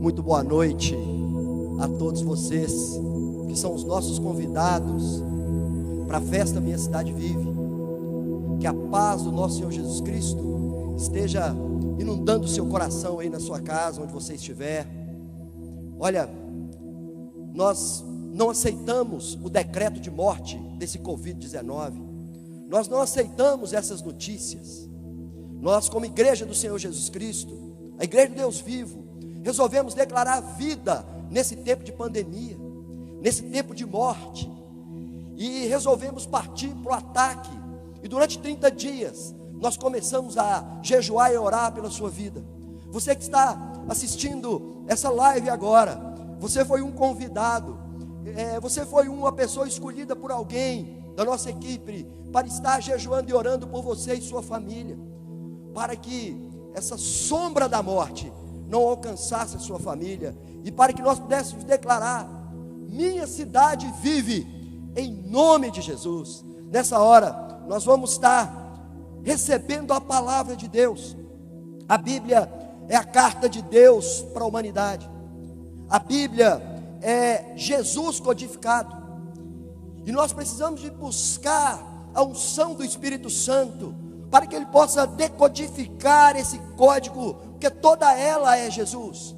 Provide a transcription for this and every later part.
Muito boa noite a todos vocês que são os nossos convidados para a festa Minha Cidade Vive. Que a paz do nosso Senhor Jesus Cristo esteja inundando o seu coração aí na sua casa, onde você estiver. Olha, nós não aceitamos o decreto de morte desse Covid-19. Nós não aceitamos essas notícias. Nós, como igreja do Senhor Jesus Cristo, a igreja do Deus vivo, resolvemos declarar vida nesse tempo de pandemia, nesse tempo de morte, e resolvemos partir para o ataque. E durante 30 dias nós começamos a jejuar e orar pela sua vida. Você que está assistindo essa live agora, você foi um convidado, você foi uma pessoa escolhida por alguém da nossa equipe para estar jejuando e orando por você e sua família, para que essa sombra da morte não alcançasse a sua família, e para que nós pudéssemos declarar: minha cidade vive, em nome de Jesus. Nessa hora nós vamos estar recebendo a palavra de Deus. A Bíblia é a carta de Deus para a humanidade. A Bíblia é Jesus codificado, e nós precisamos de buscar a unção do Espírito Santo, para que Ele possa decodificar esse código, porque toda ela é Jesus,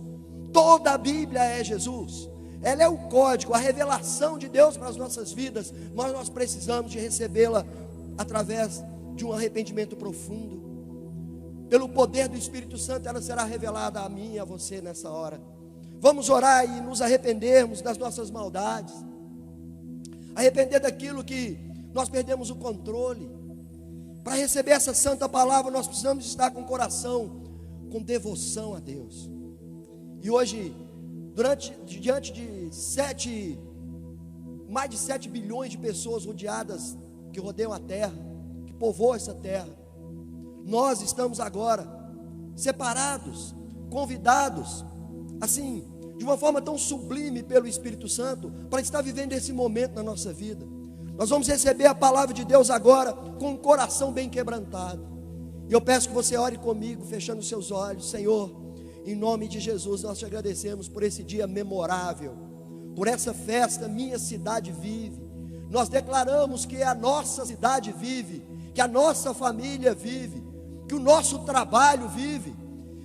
toda a Bíblia é Jesus, ela é o código, a revelação de Deus para as nossas vidas, mas nós precisamos de recebê-la através de um arrependimento profundo. Pelo poder do Espírito Santo, ela será revelada a mim e a você nessa hora. Vamos orar e nos arrependermos das nossas maldades, arrepender daquilo que nós perdemos o controle. Para receber essa santa palavra, nós precisamos estar com o coração com devoção a Deus. E hoje, diante de mais de 7 bilhões de pessoas rodeadas, que rodeiam a terra, que povoam essa terra, nós estamos agora separados, convidados, assim, de uma forma tão sublime pelo Espírito Santo, para estar vivendo esse momento na nossa vida. Nós vamos receber a palavra de Deus agora com o coração bem quebrantado. E eu peço que você ore comigo, fechando os seus olhos. Senhor, em nome de Jesus, nós te agradecemos por esse dia memorável, por essa festa Minha Cidade Vive. Nós declaramos que a nossa cidade vive, que a nossa família vive, que o nosso trabalho vive.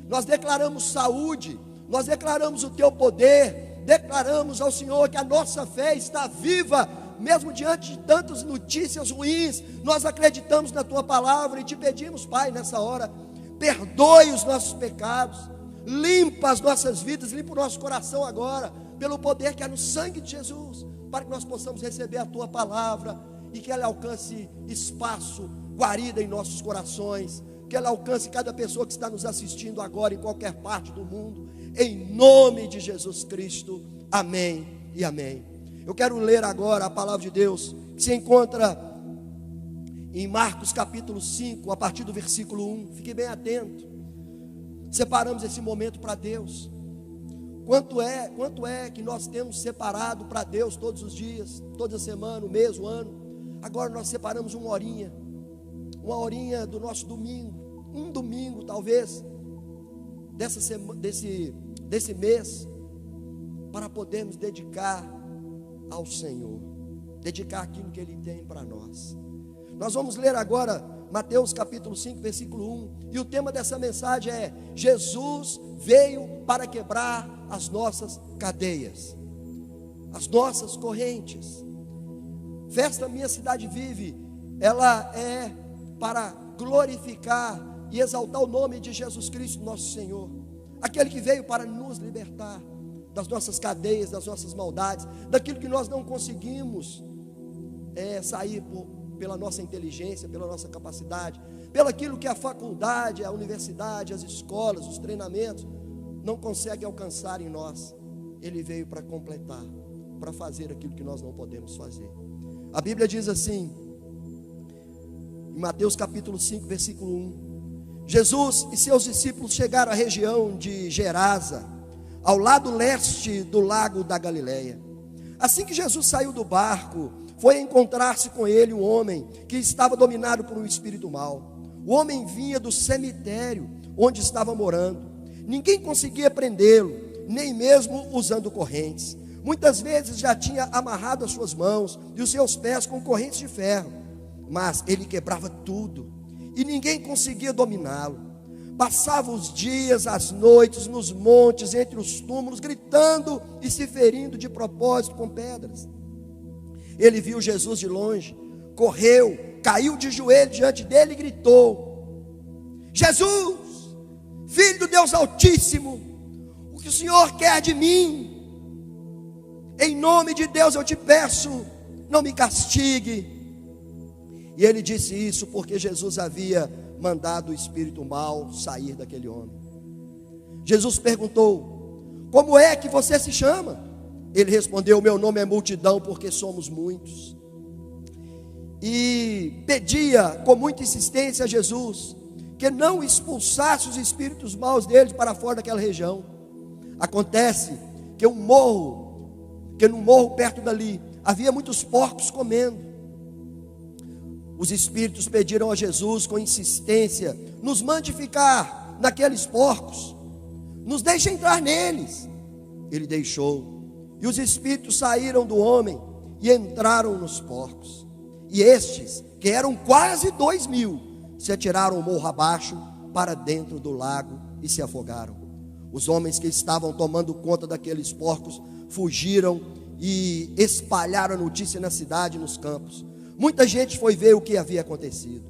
Nós declaramos saúde, nós declaramos o teu poder, declaramos ao Senhor que a nossa fé está viva, mesmo diante de tantas notícias ruins. Nós acreditamos na tua palavra e te pedimos, Pai, nessa hora, perdoe os nossos pecados, limpa as nossas vidas, limpa o nosso coração agora, pelo poder que há no sangue de Jesus, para que nós possamos receber a tua palavra e que ela alcance espaço, guarida em nossos corações, que ela alcance cada pessoa que está nos assistindo agora em qualquer parte do mundo, em nome de Jesus Cristo, amém e amém. Eu quero ler agora a palavra de Deus, que se encontra em Marcos capítulo 5, a partir do versículo 1, fique bem atento. Separamos esse momento para Deus. Quanto é que nós temos separado para Deus todos os dias, toda semana, o mês, o ano. Agora nós separamos uma horinha do nosso domingo, um domingo talvez, desse mês, para podermos dedicar ao Senhor, dedicar aquilo que Ele tem para nós. Nós vamos ler agora Mateus capítulo 5, versículo 1, e o tema dessa mensagem é: Jesus veio para quebrar as nossas cadeias, as nossas correntes. Festa Minha Cidade Vive, ela é para glorificar e exaltar o nome de Jesus Cristo, nosso Senhor, aquele que veio para nos libertar das nossas cadeias, das nossas maldades, daquilo que nós não conseguimos sair pela nossa inteligência, pela nossa capacidade, pelo aquilo que a faculdade, a universidade, as escolas, os treinamentos não conseguem alcançar em nós. Ele veio para completar, para fazer aquilo que nós não podemos fazer. A Bíblia diz assim, em Mateus capítulo 5, versículo 1: Jesus e seus discípulos chegaram à região de Gerasa, ao lado leste do lago da Galileia. Assim que Jesus saiu do barco, foi encontrar-se com ele um homem que estava dominado por um espírito mau. O homem vinha do cemitério onde estava morando. Ninguém conseguia prendê-lo, nem mesmo usando correntes. Muitas vezes já tinha amarrado as suas mãos e os seus pés com correntes de ferro, mas ele quebrava tudo e ninguém conseguia dominá-lo. Passava os dias, as noites, nos montes, entre os túmulos, gritando e se ferindo de propósito com pedras. Ele viu Jesus de longe, correu, caiu de joelho diante dele e gritou: Jesus, Filho do Deus Altíssimo, o que o Senhor quer de mim? Em nome de Deus eu te peço, não me castigue. E ele disse isso porque Jesus havia mandado o espírito mau sair daquele homem. Jesus perguntou: como é que você se chama? Ele respondeu: meu nome é Multidão, porque somos muitos. E pedia com muita insistência a Jesus que não expulsasse os espíritos maus deles para fora daquela região. Acontece que num morro perto dali havia muitos porcos comendo. Os espíritos pediram a Jesus com insistência: nos mande ficar naqueles porcos, nos deixe entrar neles. Ele deixou, e os espíritos saíram do homem e entraram nos porcos. E estes, que eram quase 2.000, se atiraram o morro abaixo para dentro do lago e se afogaram. Os homens que estavam tomando conta daqueles porcos fugiram e espalharam a notícia na cidade e nos campos. Muita gente foi ver o que havia acontecido.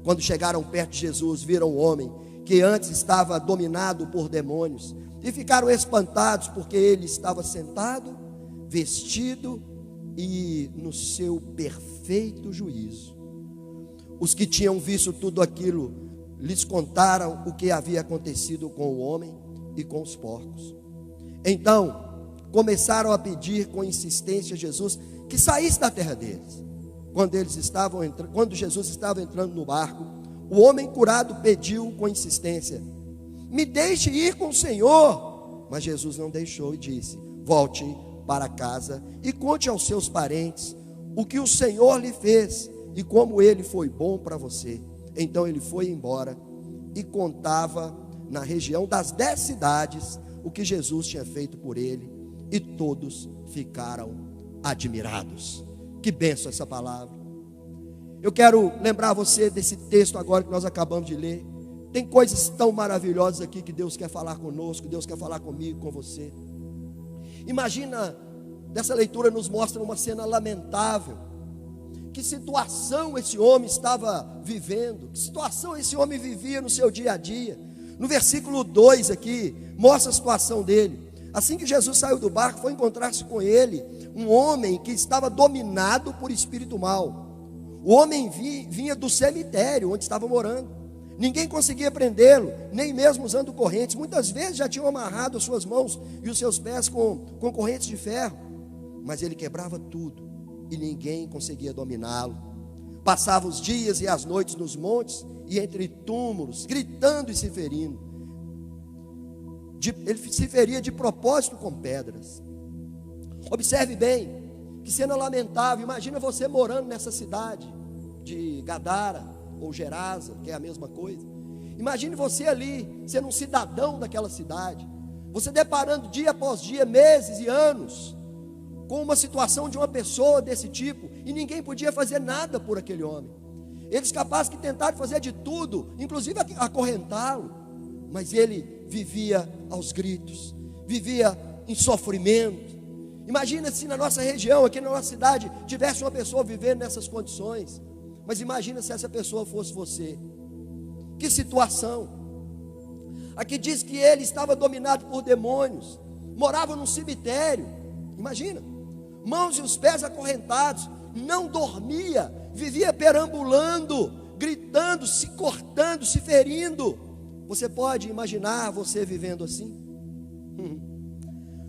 Quando chegaram perto de Jesus, viram o homem que antes estava dominado por demônios e ficaram espantados, porque ele estava sentado, vestido e no seu perfeito juízo. Os que tinham visto tudo aquilo lhes contaram o que havia acontecido com o homem e com os porcos. Então começaram a pedir com insistência a Jesus que saísse da terra deles. Quando Jesus estava entrando no barco, o homem curado pediu com insistência: me deixe ir com o Senhor. Mas Jesus não deixou e disse: volte para casa e conte aos seus parentes o que o Senhor lhe fez e como ele foi bom para você. Então ele foi embora e contava na região das 10 cidades o que Jesus tinha feito por ele, e todos ficaram admirados. Que bênção essa palavra. Eu quero lembrar você desse texto agora que nós acabamos de ler. Tem coisas tão maravilhosas aqui que Deus quer falar conosco, Deus quer falar comigo, com você. Imagina, dessa leitura nos mostra uma cena lamentável. Que situação esse homem estava vivendo, que situação esse homem vivia no seu dia a dia. No versículo 2 aqui, mostra a situação dele. Assim que Jesus saiu do barco, foi encontrar-se com ele um homem que estava dominado por espírito mau. O homem vinha do cemitério onde estava morando. Ninguém conseguia prendê-lo, nem mesmo usando correntes. Muitas vezes já tinham amarrado as suas mãos e os seus pés com correntes de ferro. Mas ele quebrava tudo e ninguém conseguia dominá-lo. Passava os dias e as noites nos montes e entre túmulos, gritando e se ferindo. Ele se feria de propósito com pedras. Observe bem, que cena lamentável. Imagina você morando nessa cidade de Gadara ou Gerasa, que é a mesma coisa. Imagine você ali, sendo um cidadão daquela cidade, você deparando dia após dia, meses e anos, com uma situação de uma pessoa desse tipo, e ninguém podia fazer nada por aquele homem. Eles capazes que tentaram fazer de tudo, inclusive acorrentá-lo, mas ele vivia aos gritos, vivia em sofrimento. Imagina se na nossa região, aqui na nossa cidade, tivesse uma pessoa vivendo nessas condições. Mas imagina se essa pessoa fosse você. Que situação. Aqui diz que ele estava dominado por demônios, morava num cemitério. Imagina, mãos e os pés acorrentados, não dormia, vivia perambulando, gritando, se cortando, se ferindo. Você pode imaginar você vivendo assim?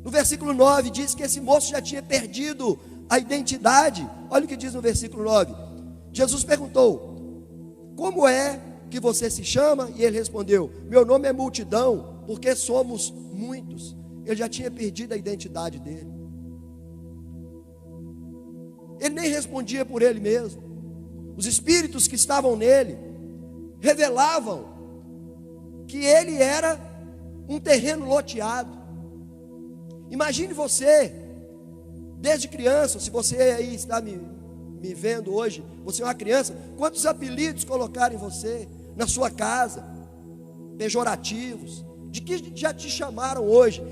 No versículo 9 diz que esse moço já tinha perdido a identidade. Olha o que diz no versículo 9. Jesus perguntou: como é que você se chama? E ele respondeu: meu nome é Multidão, porque somos muitos. Ele já tinha perdido a identidade dele. Ele nem respondia por ele mesmo. Os espíritos que estavam nele revelavam que ele era um terreno loteado. Imagine você, desde criança, se você aí está me vendo hoje, você é uma criança, quantos apelidos colocaram em você, na sua casa, pejorativos, de que já te chamaram hoje,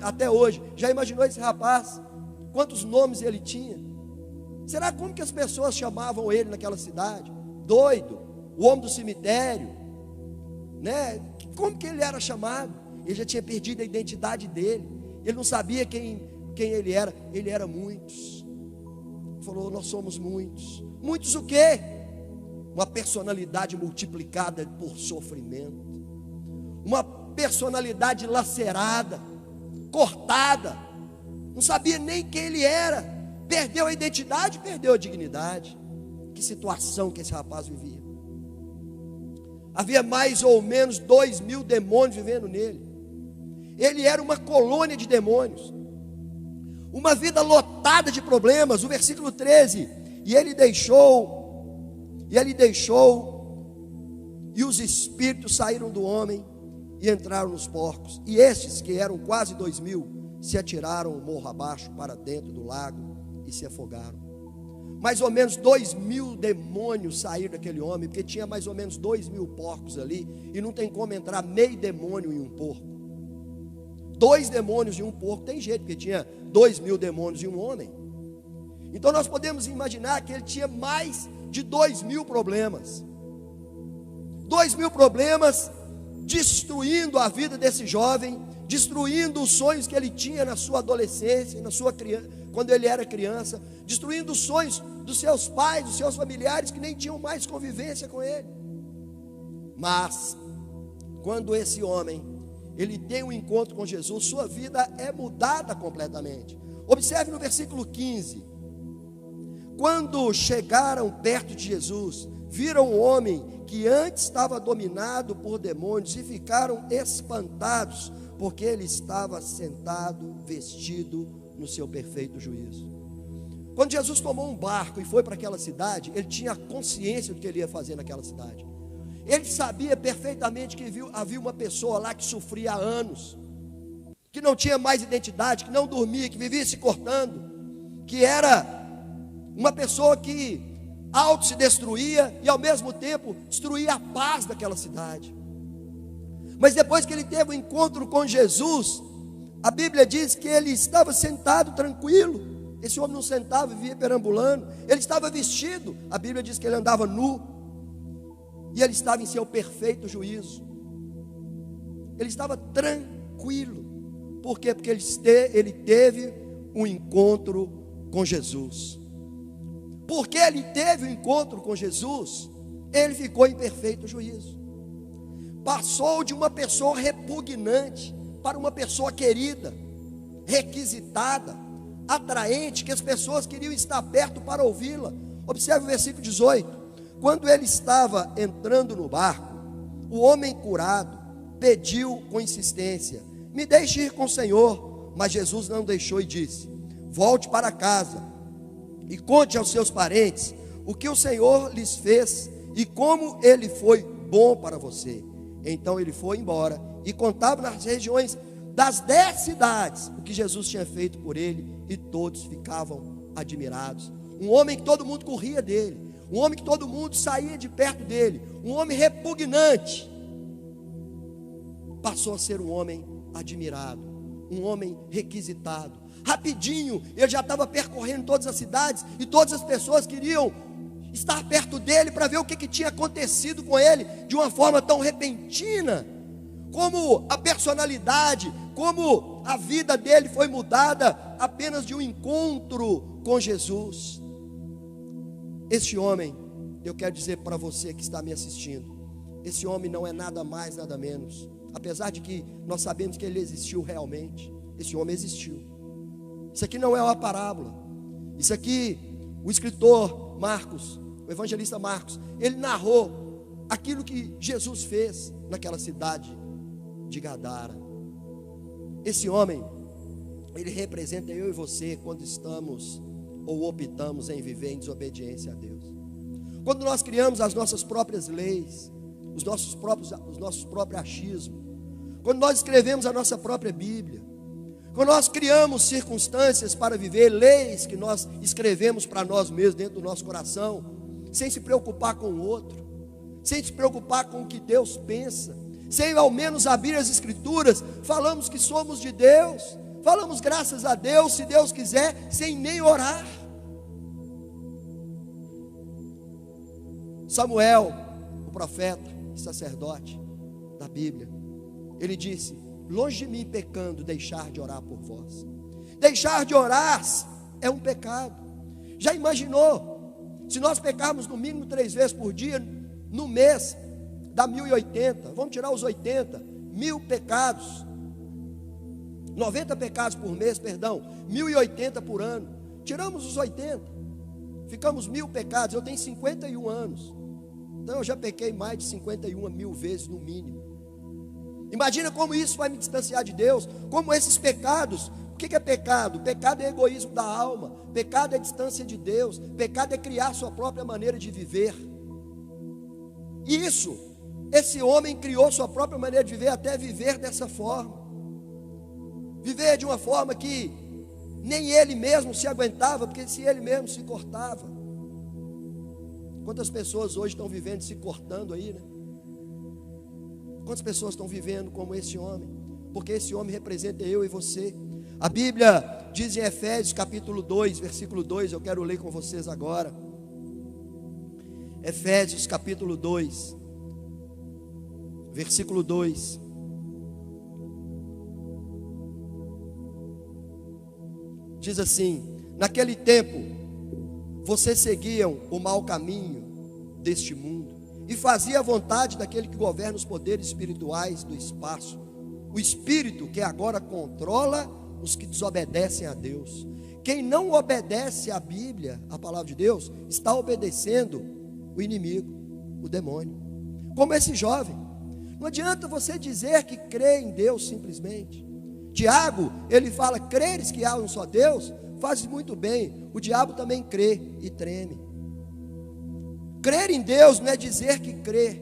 até hoje. Já imaginou esse rapaz? Quantos nomes ele tinha? Será como que as pessoas chamavam ele naquela cidade? Doido, o homem do cemitério, né? Como que ele era chamado? Ele já tinha perdido a identidade dele, ele não sabia quem ele era muitos. Ele falou, nós somos muitos. Muitos o quê? Uma personalidade multiplicada por sofrimento, uma personalidade lacerada, cortada, não sabia nem quem ele era, perdeu a identidade, perdeu a dignidade. Que situação que esse rapaz vivia. Havia mais ou menos 2.000 demônios vivendo nele. Ele era uma colônia de demônios, uma vida lotada de problemas. O versículo 13, e ele deixou, e os espíritos saíram do homem e entraram nos porcos, e estes, que eram quase 2.000, se atiraram o morro abaixo para dentro do lago e se afogaram. Mais ou menos 2.000 demônios saíram daquele homem, porque tinha mais ou menos 2.000 porcos ali, e não tem como entrar meio demônio em um porco. 2 demônios em um porco tem jeito, porque tinha 2.000 demônios em um homem. Então nós podemos imaginar que ele tinha mais de 2.000 problemas. 2.000 problemas destruindo a vida desse jovem, destruindo os sonhos que ele tinha na sua adolescência, quando ele era criança, destruindo os sonhos dos seus pais, dos seus familiares, que nem tinham mais convivência com ele. Mas quando esse homem ele tem um encontro com Jesus, sua vida é mudada completamente. Observe no versículo 15. Quando chegaram perto de Jesus, viram um homem que antes estava dominado por demônios e ficaram espantados, porque ele estava sentado, vestido no seu perfeito juízo. Quando Jesus tomou um barco e foi para aquela cidade, ele tinha consciência do que ele ia fazer naquela cidade. Ele sabia perfeitamente que havia uma pessoa lá que sofria há anos, que não tinha mais identidade, que não dormia, que vivia se cortando, que era uma pessoa que auto se destruía e ao mesmo tempo destruía a paz daquela cidade. Mas depois que ele teve um encontro com Jesus, a Bíblia diz que ele estava sentado tranquilo. Esse homem não sentava, vivia perambulando. Ele estava vestido, a Bíblia diz que ele andava nu, e ele estava em seu perfeito juízo. Ele estava tranquilo. Por quê? Porque ele teve um encontro com Jesus. Porque ele teve um encontro com Jesus, ele ficou em perfeito juízo. Passou de uma pessoa repugnante para uma pessoa querida, requisitada, atraente, que as pessoas queriam estar perto para ouvi-la. Observe o versículo 18. Quando ele estava entrando no barco, o homem curado pediu com insistência: me deixe ir com o Senhor. Mas Jesus não deixou e disse: volte para casa e conte aos seus parentes o que o Senhor lhes fez e como ele foi bom para você. Então ele foi embora e contava nas regiões das 10 cidades o que Jesus tinha feito por ele, e todos ficavam admirados. Um homem que todo mundo corria dele, um homem que todo mundo saía de perto dele, um homem repugnante, passou a ser um homem admirado, um homem requisitado. Rapidinho, ele já estava percorrendo todas as cidades, e todas as pessoas queriam estar perto dele para ver o que tinha acontecido com ele, de uma forma tão repentina, como a personalidade, como a vida dele foi mudada apenas de um encontro com Jesus. Esse homem, eu quero dizer para você que está me assistindo, esse homem não é nada mais, nada menos, apesar de que nós sabemos que ele existiu realmente, esse homem existiu. Isso aqui não é uma parábola. Isso aqui, o escritor Marcos, o evangelista Marcos, ele narrou aquilo que Jesus fez naquela cidade de Gadara. Esse homem, ele representa eu e você quando estamos ou optamos em viver em desobediência a Deus. Quando nós criamos as nossas próprias leis, os nossos próprios achismos, quando nós escrevemos a nossa própria Bíblia, Quando nós criamos circunstâncias para viver, leis que nós escrevemos para nós mesmos dentro do nosso coração, sem se preocupar com o outro, sem se preocupar com o que Deus pensa, sem ao menos abrir as Escrituras, falamos que somos de Deus, falamos graças a Deus, se Deus quiser, sem nem orar. Samuel, o profeta e sacerdote da Bíblia, ele disse: longe de mim pecando deixar de orar por vós. Deixar de orar é um pecado. Já imaginou, se nós pecarmos no mínimo 3 vezes por dia, no mês, dá 1080, vamos tirar os 80, 1000 pecados, 90 pecados por mês, perdão, 1080 por ano, tiramos os 80, ficamos 1000 pecados, eu tenho 51 anos, então eu já pequei mais de 51.000 vezes no mínimo. Imagina como isso vai me distanciar de Deus, como esses pecados. O que é pecado? Pecado é egoísmo da alma, pecado é distância de Deus, pecado é criar sua própria maneira de viver. E isso, esse homem criou sua própria maneira de viver, até viver dessa forma, viver de uma forma que nem ele mesmo se aguentava, porque se ele mesmo se cortava. Quantas pessoas hoje estão vivendo se cortando aí, né? Quantas pessoas estão vivendo como esse homem? Porque esse homem representa eu e você. A Bíblia diz em Efésios capítulo 2, versículo 2, eu quero ler com vocês agora. Efésios capítulo 2, versículo 2. Diz assim: naquele tempo, vocês seguiam o mau caminho deste mundo e fazia a vontade daquele que governa os poderes espirituais do espaço, o espírito que agora controla os que desobedecem a Deus. Quem não obedece à Bíblia, a palavra de Deus, está obedecendo o inimigo, o demônio. Como esse jovem, não adianta você dizer que crê em Deus simplesmente. Tiago, ele fala: creres que há um só Deus, fazes muito bem. O diabo também crê e treme. Crer em Deus não é dizer que crê.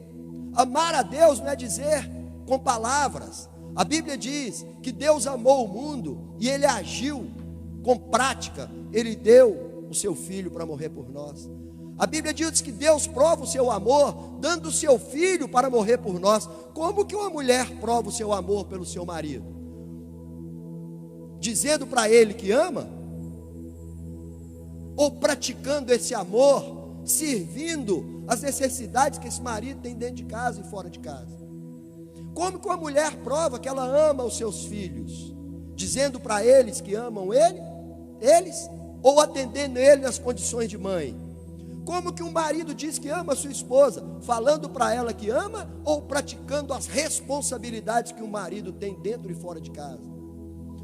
Amar a Deus não é dizer com palavras. A Bíblia diz que Deus amou o mundo e Ele agiu com prática. Ele deu o seu Filho para morrer por nós. A Bíblia diz que Deus prova o seu amor dando o seu Filho para morrer por nós. Como que uma mulher prova o seu amor pelo seu marido? Dizendo para ele que ama? Ou praticando esse amor, servindo as necessidades que esse marido tem dentro de casa e fora de casa? Como que uma mulher prova que ela ama os seus filhos? Dizendo para eles que amam eles, ou atendendo ele nas condições de mãe? Como que um marido diz que ama a sua esposa? Falando para ela que ama, ou praticando as responsabilidades que o marido tem dentro e fora de casa?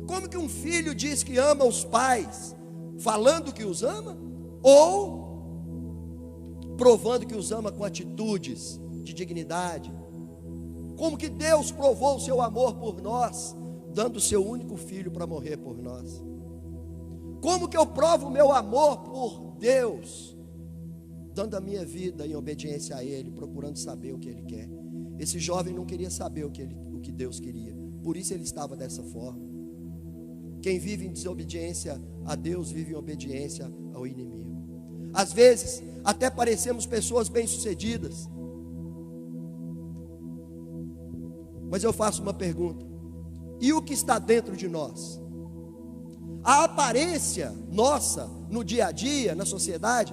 Como que um filho diz que ama os pais? Falando que os ama, ou provando que os ama com atitudes de dignidade? Como que Deus provou o seu amor por nós, dando o seu único filho para morrer por nós? Como que eu provo o meu amor por Deus? Dando a minha vida em obediência a Ele, procurando saber o que Ele quer. Esse jovem não queria saber o que Deus queria, por isso ele estava dessa forma. Quem vive em desobediência a Deus, vive em obediência ao inimigo. Às vezes, até parecemos pessoas bem-sucedidas, mas eu faço uma pergunta: e o que está dentro de nós? A aparência nossa no dia a dia, na sociedade,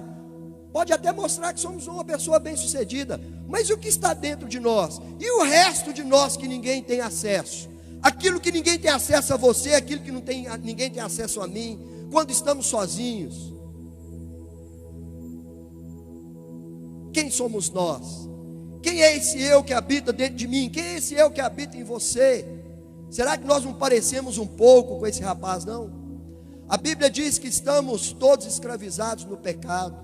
pode até mostrar que somos uma pessoa bem-sucedida, mas o que está dentro de nós? E o resto de nós que ninguém tem acesso? Aquilo que ninguém tem acesso a você, aquilo que ninguém tem acesso a mim, quando estamos sozinhos. Quem somos nós? Quem é esse eu que habita dentro de mim? Quem é esse eu que habita em você? Será que nós não parecemos um pouco com esse rapaz, não? A Bíblia diz que estamos todos escravizados no pecado.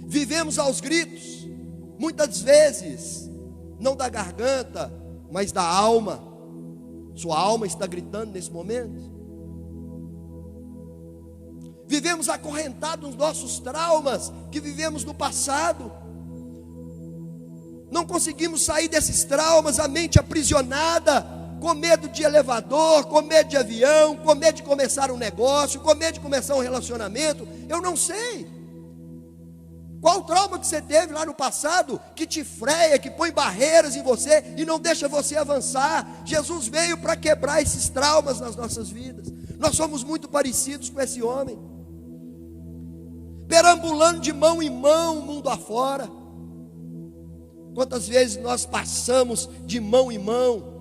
Vivemos aos gritos, muitas vezes, não da garganta, mas da alma. Sua alma está gritando nesse momento. Vivemos acorrentados nos nossos traumas que vivemos no passado. Não conseguimos sair desses traumas, a mente aprisionada com medo de elevador, com medo de avião, com medo de começar um negócio, com medo de começar um relacionamento. Eu não sei. Qual o trauma que você teve lá no passado, que te freia, que põe barreiras em você e não deixa você avançar? Jesus veio para quebrar esses traumas nas nossas vidas. Nós somos muito parecidos com esse homem, perambulando de mão em mão, mundo afora. Quantas vezes nós passamos de mão em mão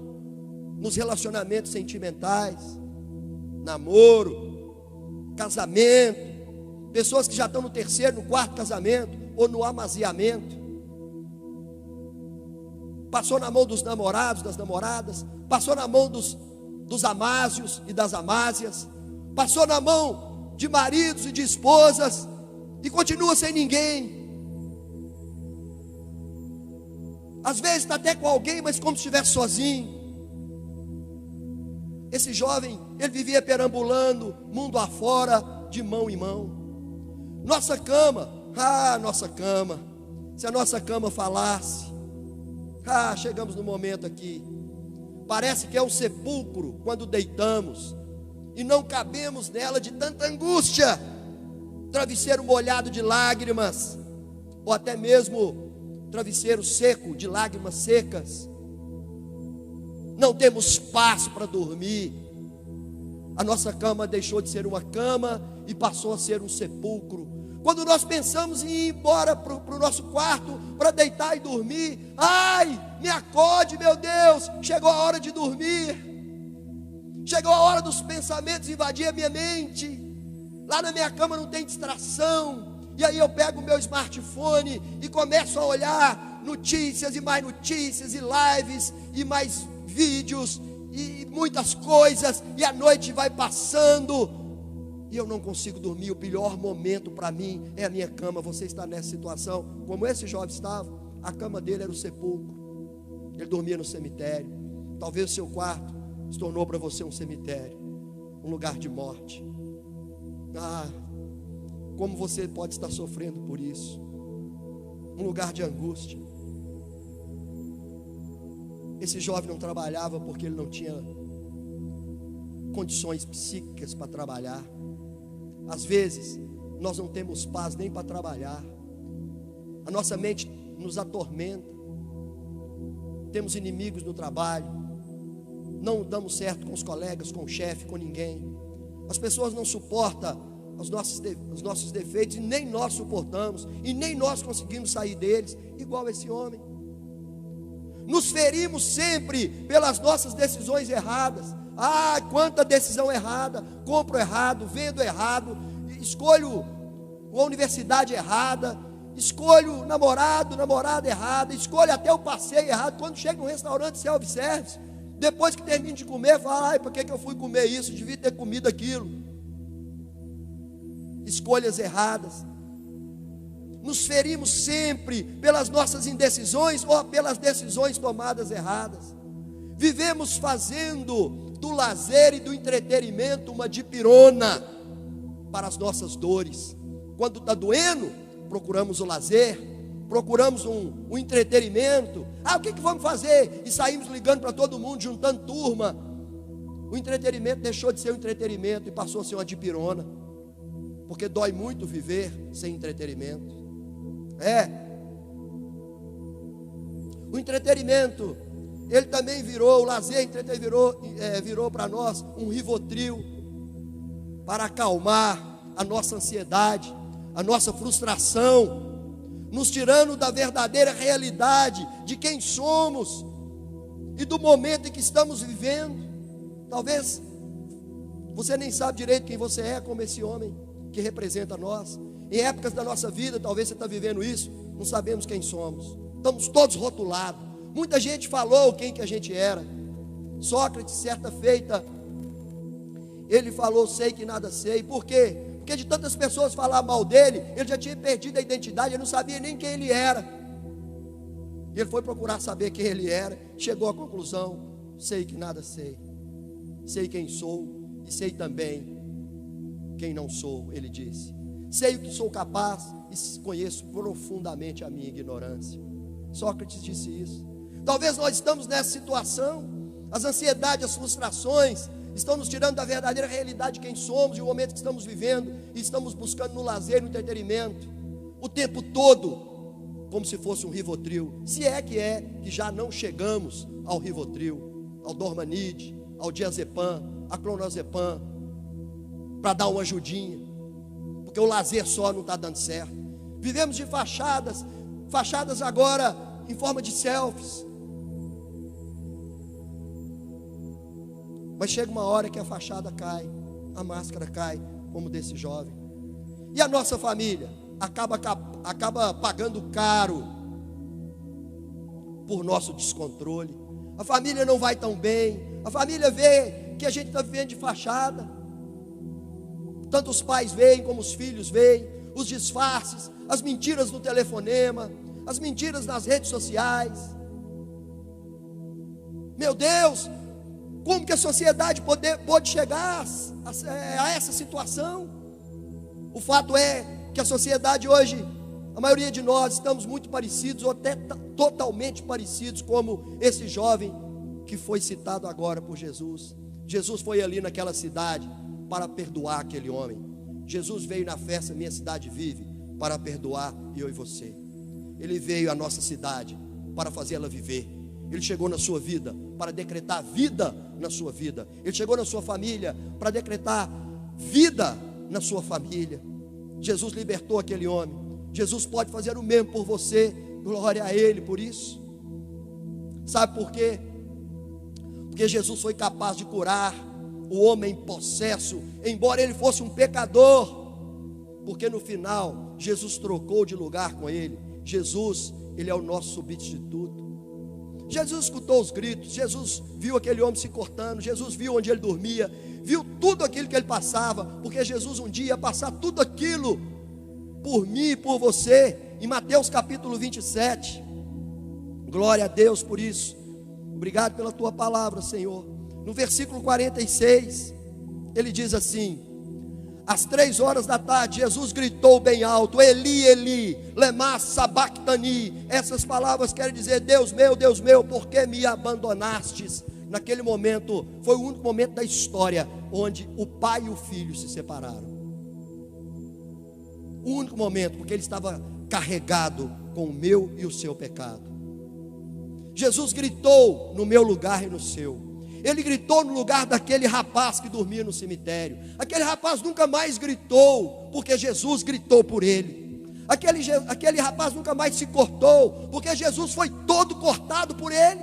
nos relacionamentos sentimentais, namoro, casamento, pessoas que já estão no terceiro, no quarto casamento, ou no amaziamento. Passou na mão dos namorados, das namoradas, passou na mão dos amásios e das amásias, passou na mão de maridos e de esposas, e continua sem ninguém. Às vezes está até com alguém, mas como se estivesse sozinho. Esse jovem, ele vivia perambulando mundo afora, de mão em mão. Nossa cama, nossa cama, se a nossa cama falasse, chegamos no momento aqui, parece que é um sepulcro quando deitamos, e não cabemos nela de tanta angústia, travesseiro molhado de lágrimas, ou até mesmo travesseiro seco, de lágrimas secas. Não temos espaço para dormir. A nossa cama deixou de ser uma cama e passou a ser um sepulcro. Quando nós pensamos em ir embora para o nosso quarto, para deitar e dormir, me acorde, meu Deus, chegou a hora de dormir, chegou a hora dos pensamentos invadir a minha mente. Lá na minha cama não tem distração, e aí eu pego o meu smartphone e começo a olhar notícias e lives e mais vídeos e muitas coisas, e a noite vai passando e eu não consigo dormir. O pior momento para mim é a minha cama. Você está nessa situação como esse jovem estava? A cama dele era o sepulcro, ele dormia no cemitério. Talvez o seu quarto se tornou para você um cemitério, um lugar de morte. Como você pode estar sofrendo por isso, um lugar de angústia. Esse jovem não trabalhava porque ele não tinha condições psíquicas para trabalhar. Às vezes nós não temos paz nem para trabalhar, a nossa mente nos atormenta, temos inimigos no trabalho, não damos certo com os colegas, com o chefe, com ninguém. As pessoas não suportam os nossos defeitos, e nem nós suportamos, e nem nós conseguimos sair deles, igual esse homem. Nos ferimos sempre pelas nossas decisões erradas. Quanta decisão errada, compro errado, vendo errado, escolho a universidade errada, escolho namorada errada, escolho até o passeio errado. Quando chega no restaurante self-service, depois que termino de comer, fala, por que eu fui comer isso? Devia ter comido aquilo. Escolhas erradas. Nos ferimos sempre pelas nossas indecisões ou pelas decisões tomadas erradas. Vivemos fazendo do lazer e do entretenimento uma dipirona para as nossas dores. Quando está doendo, procuramos o lazer, procuramos um entretenimento. O que vamos fazer? E saímos ligando para todo mundo, juntando turma. O entretenimento deixou de ser um entretenimento e passou a ser uma dipirona, porque dói muito viver sem entretenimento. O entretenimento, ele também virou, o lazer virou para nós um Rivotril, para acalmar a nossa ansiedade, a nossa frustração, nos tirando da verdadeira realidade de quem somos e do momento em que estamos vivendo. Talvez você nem sabe direito quem você é, como esse homem que representa nós. Em épocas da nossa vida, talvez você está vivendo isso, não sabemos quem somos, estamos todos rotulados. Muita gente falou quem que a gente era. Sócrates, certa feita, ele falou, sei que nada sei. Por quê? Porque de tantas pessoas falar mal dele, ele já tinha perdido a identidade, ele não sabia nem quem ele era. E ele foi procurar saber quem ele era, chegou à conclusão, sei que nada sei. Sei quem sou e sei também quem não sou, ele disse. Sei o que sou capaz e conheço profundamente a minha ignorância. Sócrates disse isso. Talvez nós estamos nessa situação. As ansiedades, as frustrações estão nos tirando da verdadeira realidade de quem somos e o momento que estamos vivendo, e estamos buscando no lazer, no entretenimento, o tempo todo, como se fosse um Rivotril. Se é que já não chegamos ao Rivotril, ao Dormanide, ao Diazepam, a Clonazepam, para dar uma ajudinha, porque o lazer só não está dando certo. Vivemos de fachadas agora em forma de selfies. Mas chega uma hora que a fachada cai, a máscara cai, como desse jovem. E a nossa família acaba pagando caro por nosso descontrole. A família não vai tão bem. A família vê que a gente está vivendo de fachada. Tanto os pais veem como os filhos veem. Os disfarces, as mentiras no telefonema, as mentiras nas redes sociais. Meu Deus, como que a sociedade pode chegar a essa situação? O fato é que a sociedade hoje, a maioria de nós estamos muito parecidos, ou até totalmente parecidos, como esse jovem que foi citado agora por Jesus. Jesus foi ali naquela cidade para perdoar aquele homem. Jesus veio na festa Minha Cidade Vive para perdoar eu e você. Ele veio à nossa cidade para fazê-la viver. Ele chegou na sua vida para decretar vida na sua vida. Ele chegou na sua família para decretar vida na sua família. Jesus libertou aquele homem. Jesus pode fazer o mesmo por você. Glória a Ele por isso. Sabe por quê? Porque Jesus foi capaz de curar o homem possesso, embora ele fosse um pecador. Porque no final Jesus trocou de lugar com ele. Jesus, ele é o nosso substituto. Jesus escutou os gritos, Jesus viu aquele homem se cortando, Jesus viu onde ele dormia, viu tudo aquilo que ele passava, porque Jesus um dia ia passar tudo aquilo por mim e por você. Em Mateus capítulo 27, glória a Deus por isso. Obrigado pela tua palavra, Senhor. No versículo 46, ele diz assim: às 3 horas da tarde, Jesus gritou bem alto: Eli, Eli, lema sabachthani. Essas palavras querem dizer: Deus meu, por que me abandonastes? Naquele momento, foi o único momento da história onde o pai e o filho se separaram. O único momento, porque ele estava carregado com o meu e o seu pecado. Jesus gritou no meu lugar e no seu. Ele gritou no lugar daquele rapaz que dormia no cemitério. Aquele rapaz nunca mais gritou, porque Jesus gritou por ele. Aquele rapaz nunca mais se cortou, porque Jesus foi todo cortado por ele.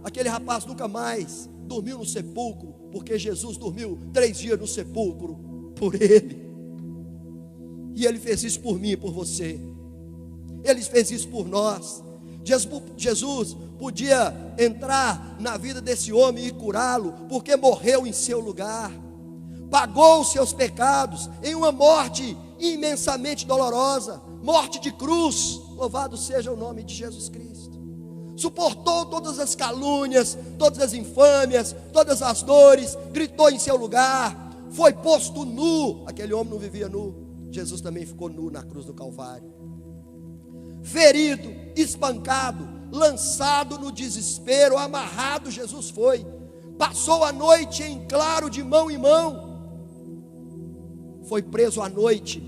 Aquele rapaz nunca mais dormiu no sepulcro, porque Jesus dormiu 3 dias no sepulcro por ele. E ele fez isso por mim e por você. Ele fez isso por nós. Jesus podia entrar na vida desse homem e curá-lo, porque morreu em seu lugar, pagou os seus pecados em uma morte imensamente dolorosa, morte de cruz. Louvado seja o nome de Jesus Cristo. Suportou todas as calúnias, todas as infâmias, todas as dores, gritou em seu lugar, foi posto nu. Aquele homem não vivia nu, Jesus também ficou nu na cruz do Calvário. Ferido, espancado, lançado no desespero, amarrado, Jesus foi. Passou a noite em claro, de mão em mão. Foi preso à noite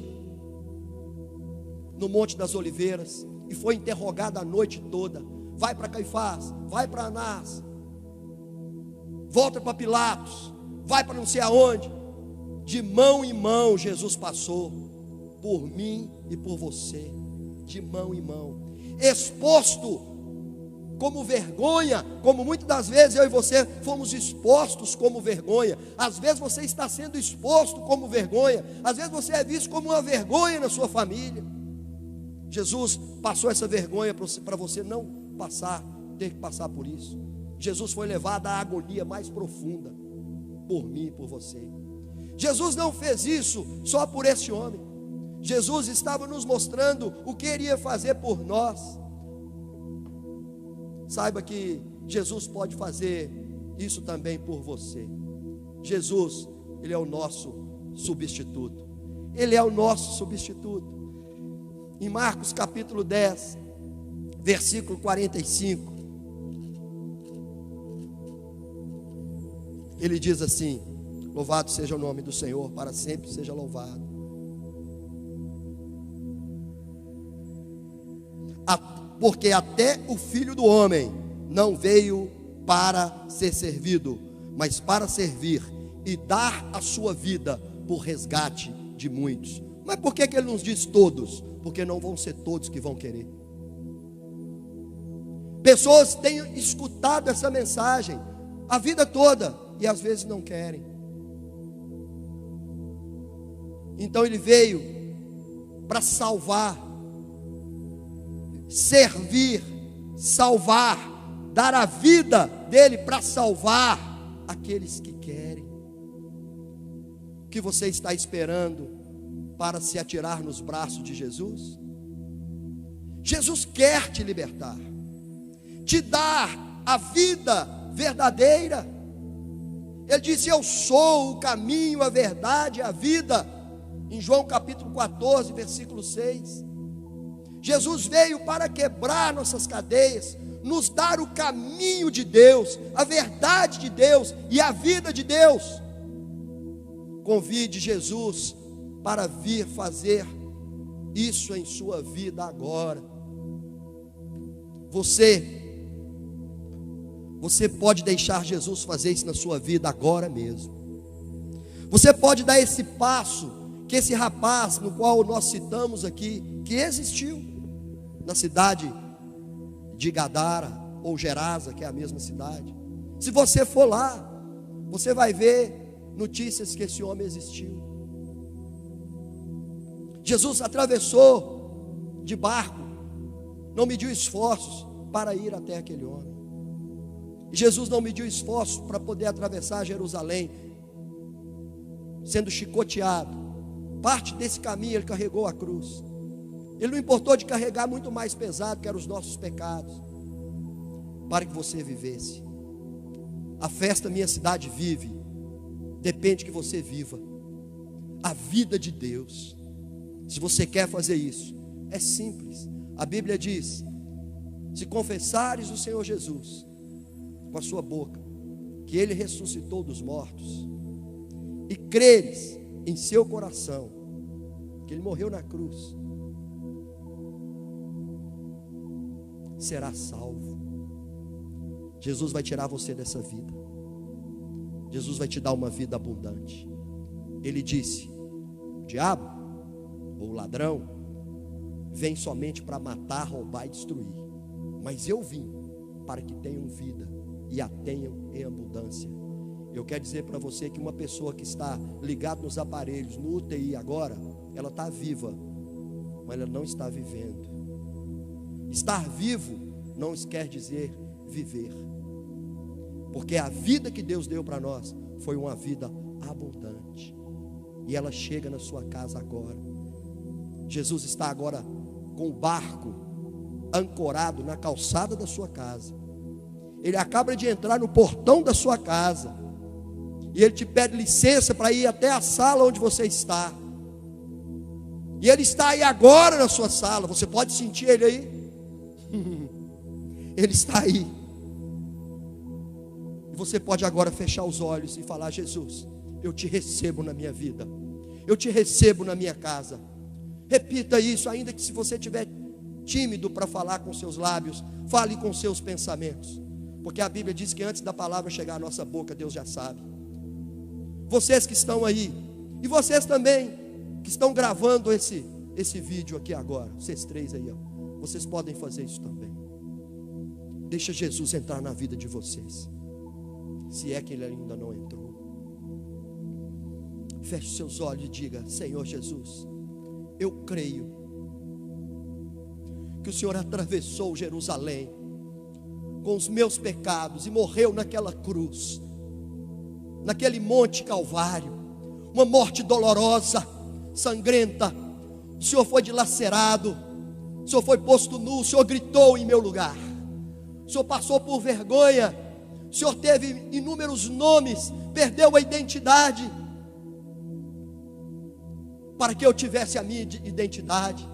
no Monte das Oliveiras e foi interrogado a noite toda. Vai para Caifás, vai para Anás, volta para Pilatos, vai para não sei aonde. De mão em mão Jesus passou, por mim e por você. De mão em mão, exposto como vergonha, como muitas das vezes eu e você fomos expostos como vergonha. Às vezes você está sendo exposto como vergonha, às vezes você é visto como uma vergonha na sua família. Jesus passou essa vergonha para você não ter que passar por isso. Jesus foi levado à agonia mais profunda por mim e por você. Jesus não fez isso só por esse homem. Jesus estava nos mostrando o que iria fazer por nós. Saiba que Jesus pode fazer isso também por você. Jesus, Ele é o nosso substituto. Ele é o nosso substituto. Em Marcos capítulo 10, versículo 45. Ele diz assim: louvado seja o nome do Senhor, para sempre seja louvado. Porque até o Filho do Homem não veio para ser servido, mas para servir e dar a sua vida por resgate de muitos. Mas por que ele nos diz todos? Porque não vão ser todos que vão querer. Pessoas têm escutado essa mensagem a vida toda e às vezes não querem. Então ele veio para salvar, servir, salvar, dar a vida dele para salvar aqueles que querem. O que você está esperando para se atirar nos braços de Jesus? Jesus quer te libertar, te dar a vida verdadeira. Ele disse: eu sou o caminho, a verdade e a vida, em João capítulo 14, versículo 6. Jesus veio para quebrar nossas cadeias, nos dar o caminho de Deus, a verdade de Deus e a vida de Deus. Convide Jesus para vir fazer isso em sua vida agora. Você pode deixar Jesus fazer isso na sua vida agora mesmo. Você pode dar esse passo que esse rapaz, no qual nós citamos aqui, que existiu na cidade de Gadara ou Gerasa, que é a mesma cidade. Se você for lá, você vai ver notícias que esse homem existiu. Jesus atravessou de barco, não mediu esforços para ir até aquele homem. Jesus não mediu esforços para poder atravessar Jerusalém, sendo chicoteado. Parte desse caminho ele carregou a cruz. Ele não importou de carregar muito mais pesado, que eram os nossos pecados, para que você vivesse. A festa Minha Cidade Vive depende que você viva a vida de Deus. Se você quer fazer isso, é simples. A Bíblia diz: se confessares o Senhor Jesus com a sua boca, que Ele ressuscitou dos mortos, e creres em seu coração que Ele morreu na cruz, será salvo. Jesus vai tirar você dessa vida. Jesus vai te dar uma vida abundante. Ele disse: o diabo, ou o ladrão, vem somente para matar, roubar e destruir, mas eu vim para que tenham vida e a tenham em abundância. Eu quero dizer para você que uma pessoa que está ligada nos aparelhos, no UTI agora, ela está viva, mas ela não está vivendo. Estar vivo não quer dizer viver, porque a vida que Deus deu para nós foi uma vida abundante, e ela chega na sua casa agora. Jesus está agora com o barco ancorado na calçada da sua casa. Ele acaba de entrar no portão da sua casa, e Ele te pede licença para ir até a sala onde você está. E Ele está aí agora na sua sala. Você pode sentir Ele aí? Ele está aí. E você pode agora fechar os olhos e falar: Jesus, eu te recebo na minha vida, eu te recebo na minha casa. Repita isso, ainda que se você estiver tímido para falar com seus lábios, fale com seus pensamentos, porque a Bíblia diz que antes da palavra chegar à nossa boca, Deus já sabe. Vocês que estão aí, e vocês também que estão gravando esse vídeo aqui agora, vocês três aí, ó, vocês podem fazer isso também. Deixa Jesus entrar na vida de vocês, se é que Ele ainda não entrou. Feche seus olhos e diga: Senhor Jesus, eu creio que o Senhor atravessou Jerusalém com os meus pecados e morreu naquela cruz, naquele monte Calvário, uma morte dolorosa, sangrenta. O Senhor foi dilacerado, o Senhor foi posto nu, o Senhor gritou em meu lugar, o Senhor passou por vergonha, o Senhor teve inúmeros nomes, perdeu a identidade, para que eu tivesse a minha identidade,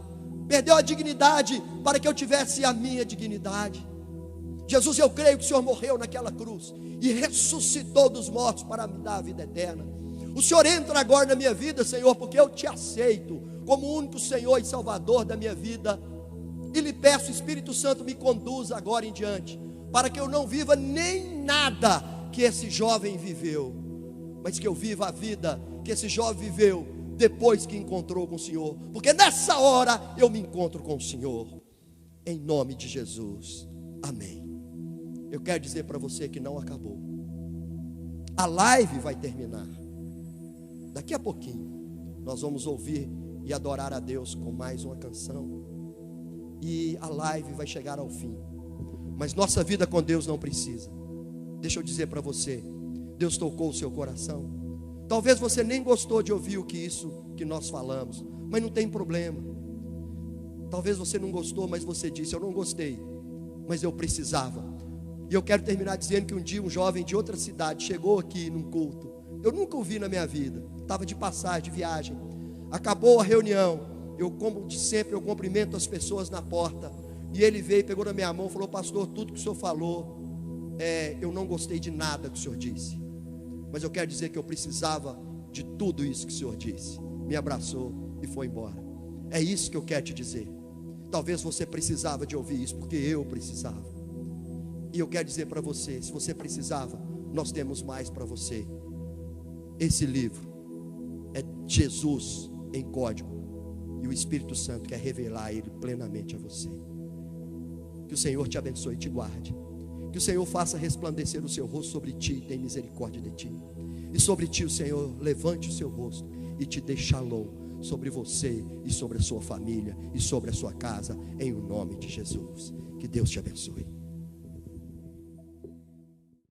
perdeu a dignidade para que eu tivesse a minha dignidade. Jesus, eu creio que o Senhor morreu naquela cruz e ressuscitou dos mortos para me dar a vida eterna. O Senhor entra agora na minha vida, Senhor, porque eu te aceito como o único Senhor e Salvador da minha vida. E lhe peço, Espírito Santo, me conduza agora em diante, para que eu não viva nem nada que esse jovem viveu, mas que eu viva a vida que esse jovem viveu depois que encontrou com o Senhor, porque nessa hora eu me encontro com o Senhor, em nome de Jesus, amém. Eu quero dizer para você que não acabou. A live vai terminar. Daqui a pouquinho nós vamos ouvir e adorar a Deus com mais uma canção, e a live vai chegar ao fim. Mas nossa vida com Deus não precisa. Deixa eu dizer para você, Deus tocou o seu coração. Talvez você nem gostou de ouvir isso que nós falamos, mas não tem problema. Talvez você não gostou, mas você disse: eu não gostei, mas eu precisava. E eu quero terminar dizendo que um dia um jovem de outra cidade chegou aqui num culto. Eu nunca o vi na minha vida, estava de passagem, de viagem. Acabou a reunião, eu, como de sempre, eu cumprimento as pessoas na porta. E ele veio, pegou na minha mão e falou: pastor, tudo que o senhor falou, eu não gostei de nada que o senhor disse, mas eu quero dizer que eu precisava de tudo isso que o senhor disse. Me abraçou e foi embora. É isso que eu quero te dizer. Talvez você precisava de ouvir isso, porque eu precisava. E eu quero dizer para você, se você precisava, nós temos mais para você. Esse livro é Jesus em código, e o Espírito Santo quer revelar ele plenamente a você. Que o Senhor te abençoe e te guarde. Que o Senhor faça resplandecer o seu rosto sobre ti e tenha misericórdia de ti. E sobre ti o Senhor levante o seu rosto e te dê shalom sobre você e sobre a sua família e sobre a sua casa, em o nome de Jesus. Que Deus te abençoe.